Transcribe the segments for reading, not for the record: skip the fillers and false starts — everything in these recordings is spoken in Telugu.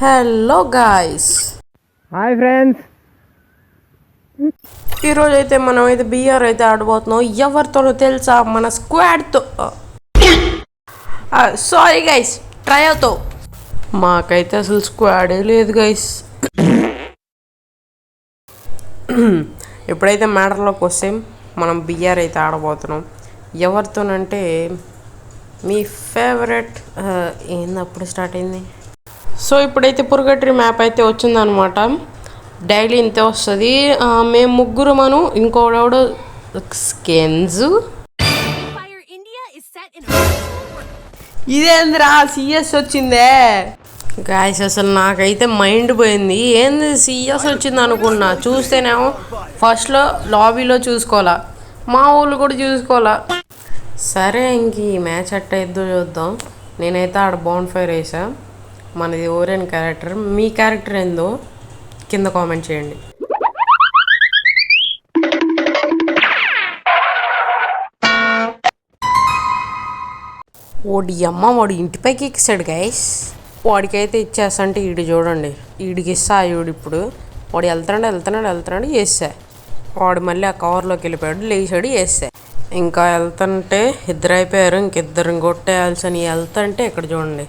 Hello guys, hi friends. ఈరోజు అయితే మనం అయితే బిఆర్ అయితే ఆడబోతున్నాం. ఎవరితోనో తెలుసా? మన స్క్వాడ్తో. Sorry guys, ట్రయోతో. మాకైతే అసలు స్క్వాడే లేదు గైస్. ఎప్పుడైతే మ్యాటర్లోకి వస్తే మనం బిఆర్ అయితే ఆడబోతున్నాం. ఎవరితోనంటే మీ ఫేవరెట్ ఏంది స్టార్ట్ అయింది. సో ఇప్పుడైతే పుర్గటరీ మ్యాప్ అయితే వచ్చిందనమాట. డైలీ ఇంతే వస్తుంది. మేము ముగ్గురు మనం ఇంకోడెవడో స్కెన్స్. ఇదేందిరా సిఎస్ వచ్చిందే గాయస్. అసలు నాకైతే మైండ్ పోయింది. ఏంది సిఎస్ వచ్చింది అనుకున్నా. చూస్తేనేమో ఫస్ట్లో లాబీలో చూసుకోవాలా, మా ఊళ్ళు కూడా చూసుకోవాలా. సరే ఇంక ఈ మ్యాచ్ అట్ట ఇద్దో చూద్దాం. నేనైతే ఆడ బౌండ్ ఫైర్ వేసా. మనది ఓరియన్ క్యారెక్టర్. మీ క్యారెక్టర్ ఏందో కింద కామెంట్ చేయండి. వాడి అమ్మ వాడు ఇంటిపైకి ఎక్కిస్తాడు గైస్. వాడికైతే ఇచ్చేస్తంటే ఈడు చూడండి, ఈడికి ఇస్తా. ఈడు ఇప్పుడు వాడు వెళ్తున్నాడు వేసా. వాడు మళ్ళీ ఆ కవర్లోకి వెళ్ళిపోయాడు, లేచాడు వేసా. ఇంకా వెళ్తుంటే ఇద్దరు అయిపోయారు. ఇంకిద్దరు కొట్టేయాల్సిన వెళ్తుంటే ఇక్కడ చూడండి,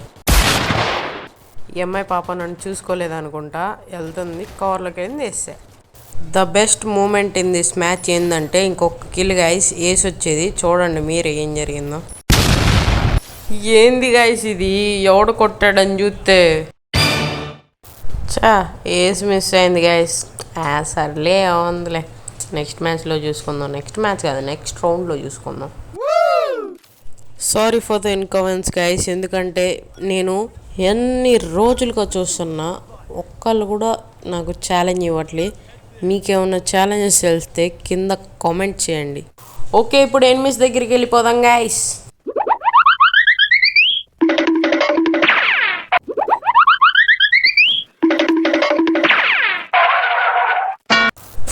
ఈ అమ్మాయి పాప నన్ను చూసుకోలేదనుకుంటా, వెళ్తుంది కవర్లోకి వెళ్ళి వేసా. The best moment in this match ఏంటంటే ఇంకొక కిల్ గైస్ వేసి వచ్చేది. చూడండి మీరు ఏం జరిగిందో. ఏంది గైస్ ఇది, ఎవడు కొట్టాడని చూస్తే వేసి మిస్ అయింది గైస్. సర్లే ఏముందిలే, నెక్స్ట్ మ్యాచ్లో చూసుకుందాం. నెక్స్ట్ మ్యాచ్ కాదు, నెక్స్ట్ రౌండ్లో చూసుకుందాం. సారీ ఫర్ ద ఇన్కవెన్స్ గైస్, ఎందుకంటే నేను ఎన్ని రోజులుగా చూస్తున్నా ఒక్కళ్ళు కూడా నాకు ఛాలెంజ్ ఇవ్వట్లే. మీకేమన్నా ఛాలెంజెస్ తెలిస్తే కింద కామెంట్ చేయండి. ఓకే, ఇప్పుడు ఎనిమిస్ దగ్గరికి వెళ్ళిపోదాం గైస్.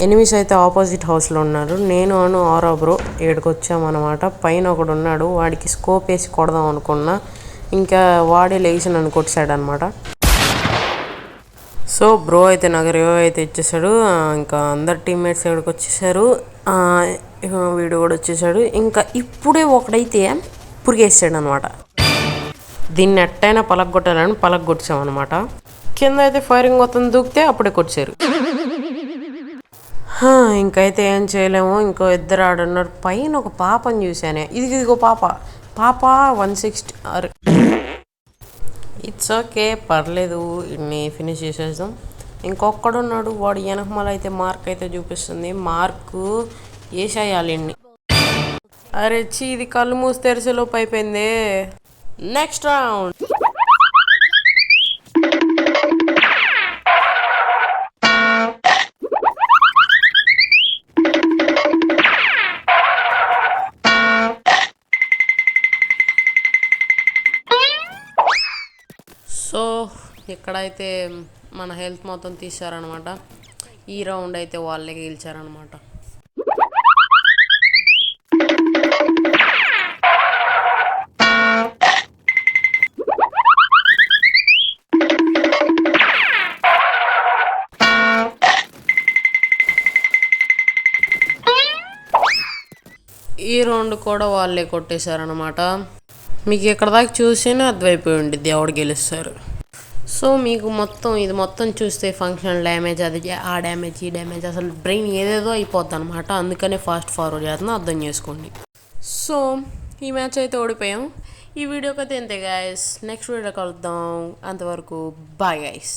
ఎనిమిస్ అయితే ఆపోజిట్ హౌస్లో ఉన్నారు. నేను ఆరో బ్రో ఏడుకు వచ్చామన్నమాట. పైన ఒకడు ఉన్నాడు, వాడికి స్కోప్ వేసి కొడదాం అనుకున్నా. ఇంకా వాడే లేచి నన్ను కొట్టాడనమాట. సో బ్రో అయితే నాకు రివో అయితే ఇచ్చేసాడు. ఇంకా అందరు టీమ్మేట్స్ ఇక్కడికి వచ్చేసారు. వీడు కూడా వచ్చేసాడు. ఇంకా ఇప్పుడే ఒకడైతే పురిగేసాడు అనమాట. దీన్ని ఎట్టయినా పలగొట్టాలని పలగొట్టామన్నమాట. కింద అయితే ఫైరింగ్ మొత్తం దూకితే అప్పుడే కొట్టారు. ఇంకైతే ఏం చేయలేము. ఇంకో ఇద్దరు ఆడున్నారు. పైన ఒక పాపని చూశానే, ఇదిగో పాప 160. ఇట్స్ ఓకే, పర్లేదు, ఇన్ని ఫినిష్ చేసేద్దాం. ఇంకొక్కడున్నాడు, వాడు వెనకమాల అయితే మార్క్ అయితే చూపిస్తుంది. మార్కు వేసేయాలి ఇన్ని. అరే ఇది కళ్ళు మూసి తెరిసేలోపు అయిపోయింది. Next round. సో ఇక్కడైతే మన హెల్త్ మొత్తం తీశారనమాట. ఈ రౌండ్ అయితే వాళ్ళే గెలిచారనమాట. ఈ రౌండ్ కూడా వాళ్ళే కొట్టేశారనమాట. మీకు ఇక్కడ దాకా చూస్తేనే అర్థమైపోయి ఉండిద్ది ఎవడు గెలుస్తారు. సో మీకు ఇది మొత్తం చూస్తే ఫంక్షనల్ డ్యామేజ్, అది ఆ డ్యామేజ్ ఈ డ్యామేజ్, అసలు బ్రెయిన్ ఏదేదో అయిపోద్ది అనమాట. అందుకనే ఫాస్ట్ ఫార్వర్డ్ చేస్తున్నా, అర్థం చేసుకోండి. సో ఈ మ్యాచ్ అయితే ఓడిపోయాం. ఈ వీడియోకి అయితే అంతే గైస్. నెక్స్ట్ వీడియో కలుద్దాం. అంతవరకు బాయ్ గైస్.